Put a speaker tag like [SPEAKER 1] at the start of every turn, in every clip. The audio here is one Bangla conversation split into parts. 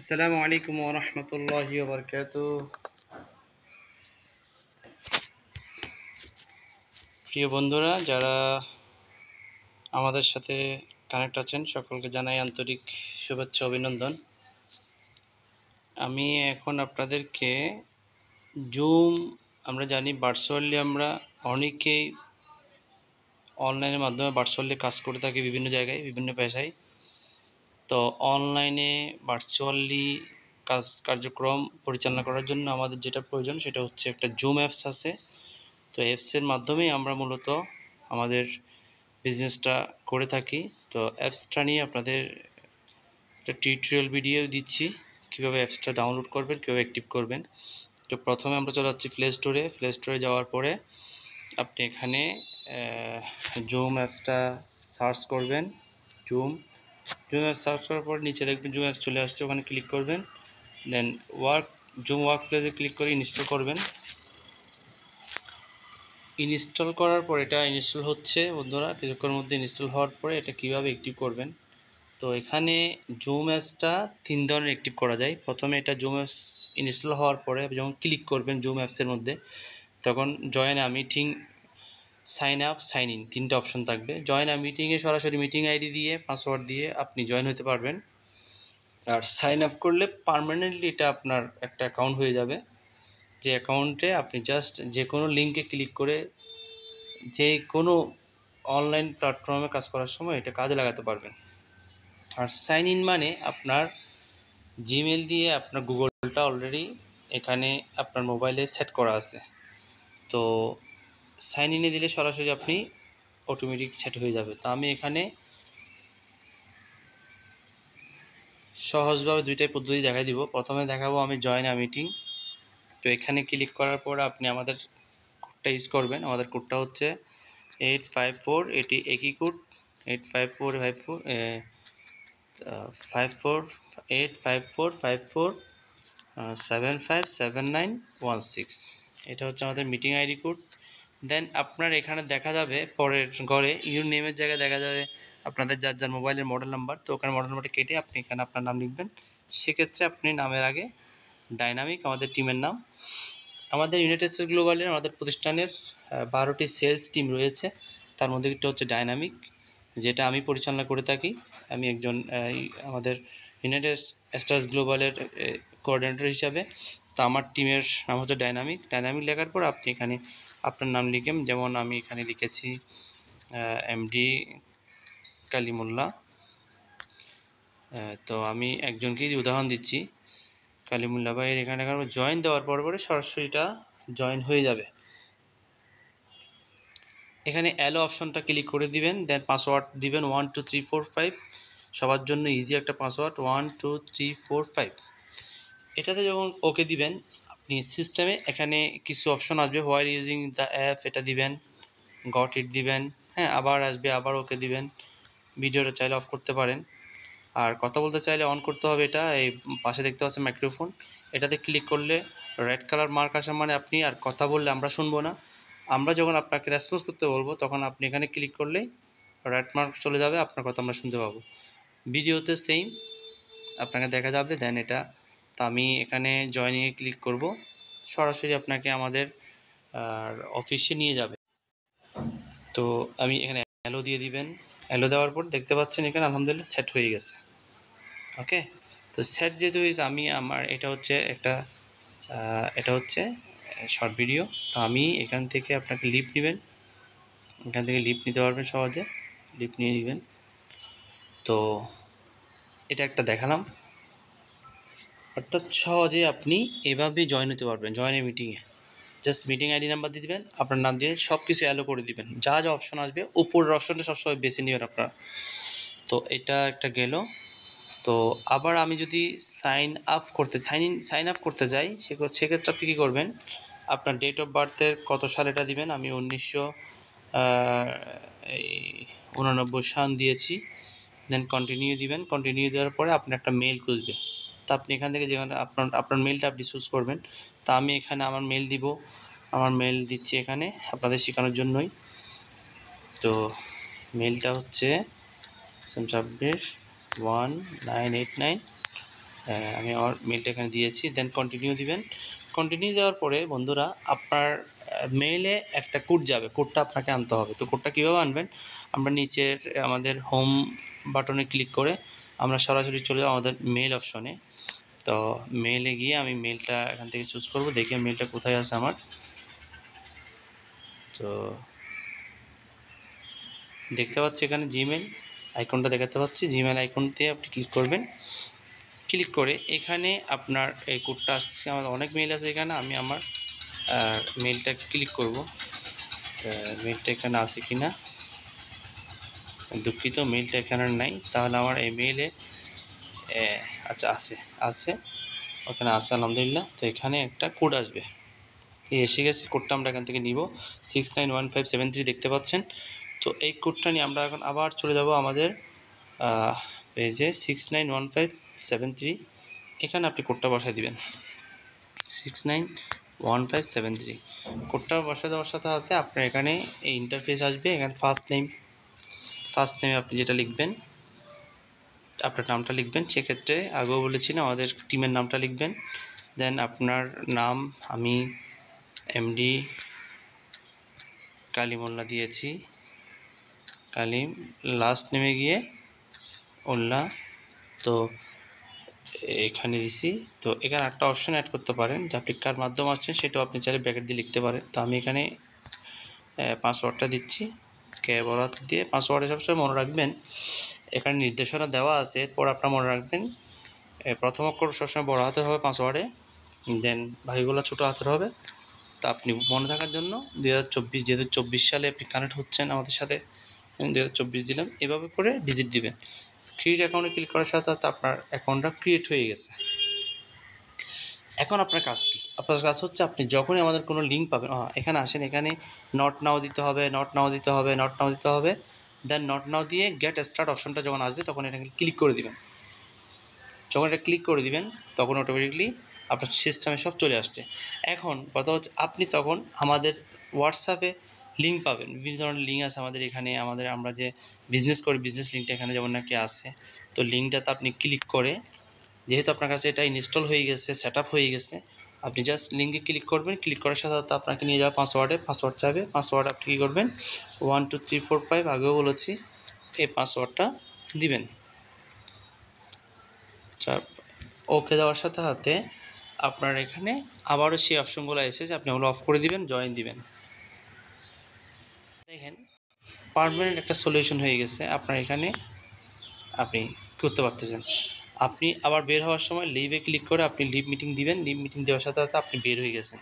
[SPEAKER 1] আসসালামু আলাইকুম ওয়া রাহমাতুল্লাহি ওয়া বারাকাতুহু। প্রিয় বন্ধুরা, যারা আমাদের সাথে কানেক্ট আছেন সকলকে জানাই আন্তরিক শুভেচ্ছা অভিনন্দন। আমি এখন আপনাদেরকে জুম, আমরা জানি ভার্চুয়ালি আমরা অনেকেই অনলাইনের মাধ্যমে ভার্চুয়ালি কাজ করে থাকি বিভিন্ন জায়গায় বিভিন্ন পেশায়। তো অনলাইনে ভার্চুয়ালি কার্যক্রম পরিচালনা করার জন্য আমাদের যেটা প্রয়োজন সেটা হচ্ছে একটা জুম অ্যাপস আছে। তো অ্যাপসের মাধ্যমেই আমরা মূলত আমাদের বিজনেসটা করে থাকি। তো অ্যাপসটা নিয়ে আপনাদের একটা টিউটোরিয়াল ভিডিও দিচ্ছি, কীভাবে অ্যাপসটা ডাউনলোড করবেন, কীভাবে অ্যাক্টিভ করবেন। তো প্রথমে আমরা চলে যাচ্ছি প্লে স্টোরে যাওয়ার পরে আপনি এখানে জুম অ্যাপসটা সার্চ করবেন। জুম জুম অ্যাপস সার্চ করার পর নিচে দেখবেন জুম অ্যাপস চলে আসছে, ওখানে ক্লিক করবেন। দেন জুম ওয়ার্ক প্লেসে ক্লিক করে ইনস্টল করবেন। ইনস্টল করার পর এটা ইনস্টল হচ্ছে বন্ধুরা, কিছুক্ষণের মধ্যে ইনস্টল হওয়ার পরে এটা কীভাবে অ্যাক্টিভ করবেন। তো এখানে জুম অ্যাপসটা 3 ধরনের অ্যাক্টিভ করা যায়। প্রথমে এটা জুম অ্যাপস ইনস্টল হওয়ার পরে যখন ক্লিক করবেন জুম অ্যাপসের মধ্যে, তখন join a meeting, sign up, sign in 3টে অপশন থাকবে। জয়েন আ মিটিংয়ে সরাসরি মিটিং আইডি দিয়ে পাসওয়ার্ড দিয়ে আপনি জয়েন হতে পারবেন। আর সাইন আপ করলে পার্মানেন্টলি এটা আপনার একটা অ্যাকাউন্ট হয়ে যাবে, যে অ্যাকাউন্টে আপনি জাস্ট যে কোনো লিঙ্কে ক্লিক করে যে কোনো অনলাইন প্ল্যাটফর্মে কাজ করার সময় এটা কাজে লাগাতে পারবেন। আর সাইন ইন মানে আপনার জিমেল দিয়ে আপনার গুগলটা অলরেডি এখানে আপনার মোবাইলে সেট করা আছে। তো সাইন ইনে দিলে সরাসরি আপনি অটোমেটিক সেট হয়ে যাবে। তো আমি এখানে সহজভাবে 2টাই পদ্ধতি দেখাই দিব। প্রথমে দেখাবো আমি জয়েন আ মিটিং। তো এখানে ক্লিক করার পর আপনি আমাদের কোডটা ইউজ করবেন। আমাদের কোডটা হচ্ছে 854, এটি একই কোড 85454 548547579791 এটা হচ্ছে আমাদের মিটিং আইডি কোড। দেন আপনার এখানে দেখা যাবে পরের ঘরে ইউর নেমের জায়গায় দেখা যাবে আপনাদের যার যার মোবাইলের মডেল নাম্বার। তো ওখানে মডেল নাম্বারটা কেটে আপনি এখানে আপনার নাম লিখবেন। সেক্ষেত্রে আপনি নামের আগে ডাইনামিক, আমাদের টিমের নাম। আমাদের ইউনাইটেড স্টেটস গ্লোবালের আমাদের প্রতিষ্ঠানের 12টি সেলস টিম রয়েছে, তার মধ্যে একটা হচ্ছে ডাইনামিক, যেটা আমি পরিচালনা করে থাকি। আমি একজন আমাদের ইউনাইটেড স্টেটস গ্লোবালের কোঅর্ডিনেটর হিসাবে। তো আমার টিমের নাম হচ্ছে ডাইনামিক। ডাইনামিক লেখার পর আপনি এখানে আপনার নাম লিখেন, যেমন আমি এখানে লিখেছি এমডি কালিমুল্লাহ। তো আমি একজনকেই উদাহরণ দিচ্ছি, কালিমুল্লাহ ভাইয়ের এখানে জয়েন দেওয়ার পরে সরাসরি এটা জয়েন হয়ে যাবে। এখানে অ্যালো অপশনটা ক্লিক করে দিবেন। দেন পাসওয়ার্ড দিবেন 12345, সবার জন্য ইজি একটা পাসওয়ার্ড 12345। এটাতে যখন ওকে দিবেন আপনি সিস্টেমে এখানে কিছু অপশন আসবে, হোয়াইল ইউজিং দ্য অ্যাপ এটা দিবেন, গট ইট দিবেন, হ্যাঁ আবার আসবে, আবার ওকে দিবেন। ভিডিওটা চাইলে অফ করতে পারেন, আর কথা বলতে চাইলে অন করতে হবে। এটা এই পাশে দেখতে পাচ্ছেন মাইক্রোফোন, এটাতে ক্লিক করলে রেড কালার মার্ক আসা মানে আপনি আর কথা বললে আমরা শুনবো না। আমরা যখন আপনাকে রেসপন্স করতে বলবো তখন আপনি এখানে ক্লিক করলেই রেড মার্ক চলে যাবে, আপনার কথা আমরা শুনতে পাবো। ভিডিওতে সেম আপনাকে দেখা যাবে। দেন এটা তো আমি এখানে জয়েনিংয়ে ক্লিক করব, সরাসরি আপনাকে আমাদের অফিসে নিয়ে যাবে। তো আমি এখানে অ্যালো দিয়ে দিবেন। অ্যালো দেওয়ার পর দেখতে পাচ্ছেন এখানে আলহামদুলিল্লাহ সেট হয়ে গেছে। ওকে, তো সেট যেহেতু হয়েছে আমি আমার এটা হচ্ছে শর্ট ভিডিও। তো আমি এখান থেকে আপনাকে লিভ নেবেন, এখান থেকে লিভ নিতে পারবেন সহজে, লিভ নিয়ে নেবেন। তো এটা একটা দেখালাম, অর্থাৎ সহজে আপনি এভাবেই জয়েন হতে পারবেন। জয়েনের মিটিংয়ে জাস্ট মিটিং আইডি নাম্বার দিয়ে দেবেন, আপনার নাম দিয়ে সব কিছু অ্যালো করে দিবেন। যা যা অপশন আসবে উপরের অপশনটা সবসময় বেছে নেবেন আপনারা। তো এটা একটা গেল। তো আবার আমি যদি সাইন আপ করতে যাই, সেক্ষেত্রে আপনি কী করবেন, আপনার ডেট অফ বার্থের কত সাল এটা দিবেন। আমি 1989 সাল দিয়েছি। দেন কন্টিনিউ দিবেন। কন্টিনিউ দেওয়ার পরে আপনার একটা মেল খুঁজবে। তো আপনি এখান থেকে যেখানে আপনার মেলটা আপনি চুজ করবেন। তা আমি এখানে আমার মেল দিব, আমার মেল দিচ্ছি এখানে আপনাদের শেখানোর জন্যই। তো মেলটা হচ্ছে 261989 আমি আমার মেলটা এখানে দিয়েছি, দেন কন্টিনিউ দিবেন। কন্টিনিউ দেওয়ার পরে বন্ধুরা আপনার মেইলে একটা কোড যাবে, কোডটা আপনাকে আনতে হবে। তো কোডটা কীভাবে আনবেন, আমরা নিচের আমাদের হোম বাটনে ক্লিক করে আমরা সরাসরি চলে যাবো আমাদের মেইল অপশনে। তো মেইলে গিয়ে আমি মেইলটা এখান থেকে চুজ করব, দেখি মেইলটা কোথায় আছে আমার। তো দেখতে পাচ্ছি এখানে জিমেল আইকনটা দেখাতে পাচ্ছি, জিমেল আইকনতে আপনি ক্লিক করবেন। ক্লিক করে এখানে আপনার এই কোডটা আসছে, আমার অনেক মেইল আছে এখানে, আমি আমার মেইলটা ক্লিক করব। মেইলটা এখানে আছে কি না, দুঃখিত মেইলটা এখানে নাই, তাহলে আমার এই মেইলে আচ্ছা আছে ওখানে আছে আলহামদুলিল্লাহ। তো এখানে একটা কোড আসবে, এসে গেছে, কোডটা আমরা এখান থেকে নিব 691573 দেখতে পাচ্ছেন। তো এই কোডটা নিয়ে আমরা এখন আবার চলে যাব আমাদের পেজে 691573, এখানে আপনি কোডটা বসায় দিবেন 691573। কোডটা বসায় দেওয়ার সাথে সাথে আপনার এখানে এই ইন্টারফেস আসবে। এখানে ফার্স্ট নেমে আপনি যেটা লিখবেন, আপনার নামটা লিখবেন, সেক্ষেত্রে আগেও বলেছিলাম আমাদের টিমের নামটা লিখবেন। দেন আপনার নাম, আমি এমডি কালিমুল্লাহ দিয়েছি, কালিম, লাস্ট নেমে গিয়ে উল্লাহ, তো এখানে দিছি। তো এখানে একটা অপশন অ্যাড করতে পারেন যে আপনি কার মাধ্যমে আসছেন সেটাও আপনি চাইলে ব্র্যাকেট দিয়ে লিখতে পারেন। তো আমি এখানে পাসওয়ার্ডটা দিচ্ছি, কে বরাত দিয়ে। পাসওয়ার্ডে সবসময় মনে রাখবেন এখানে নির্দেশনা দেওয়া আছে, এরপর আপনার মনে রাখবেন প্রথম অক্ষর সবসময় বড় হাতের হবে পাসওয়ার্ডে, দেন বাকিগুলো ছোটো হাতের হবে। তা আপনি মনে থাকার জন্য 2024, যেহেতু 24 সালে আপনি কানেক্ট হচ্ছেন আমাদের সাথে, 2024 দিলাম, এভাবে করে ডিজিট দিবেন। ক্রিয়েট অ্যাকাউন্টে ক্লিক করার সাথে সাথে আপনার অ্যাকাউন্টটা ক্রিয়েট হয়ে গেছে। এখন আপনার কাজ কী? আপনার কাজ হচ্ছে আপনি যখনই আমাদের কোনো লিঙ্ক পাবেন, এখানে আসেন, এখানে নট নাও দিতে হবে, দেন নট নাও দিয়ে গেট স্টার্ট অপশনটা যখন আসবে তখন এটাকে ক্লিক করে দিবেন। যখন এটা ক্লিক করে দিবেন তখন অটোমেটিকলি আপনার সিস্টেমে সব চলে আসছে। এখন কথা হচ্ছে আপনি তখন আমাদের হোয়াটসঅ্যাপে লিঙ্ক পাবেন, বিভিন্ন ধরনের লিঙ্ক আছে আমাদের এখানে, আমরা যে বিজনেস করি বিজনেস লিঙ্কটা এখানে যেমন নাকি আছে। তো লিঙ্কটাতে আপনি ক্লিক করে, যেহেতু আপনার কাছে এটা ইনস্টল হয়ে গেছে, সেট আপ হয়ে গেছে, আপনি জাস্ট লিঙ্কে ক্লিক করবেন। ক্লিক করার সাথে সাথে আপনাকে নিয়ে যাওয়া পাসওয়ার্ড চাইবে। পাসওয়ার্ড আপনি কী করবেন, 12345 আগেও বলেছি, এই পাসওয়ার্ডটা দিবেন। ওকে দেওয়ার সাথে সাথে আপনার এখানে আবারও সেই অপশনগুলো এসেছে, আপনি ওগুলো অফ করে দিবেন, জয়েন দিবেন। দেখেন পার্মানেন্ট একটা সলিউশন হয়ে গেছে আপনার এখানে, আপনি করতে পারতেছেন। আপনি আবার বের হওয়ার সময় লিভে ক্লিক করে আপনি লিভ মিটিং দিবেন, লিভ মিটিং দেওয়ার সাথে সাথে আপনি বের হয়ে গেছেন।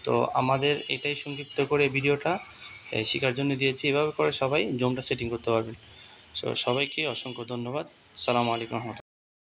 [SPEAKER 1] তো আমাদের এটাই সংক্ষিপ্ত করে ভিডিওটা শেখার জন্য দিয়েছি, এভাবে করে সবাই জুমটা সেটিং করতে পারবেন। সো সবাইকে অসংখ্য ধন্যবাদ। আসসালামু আলাইকুম রহমতুল্লাহ।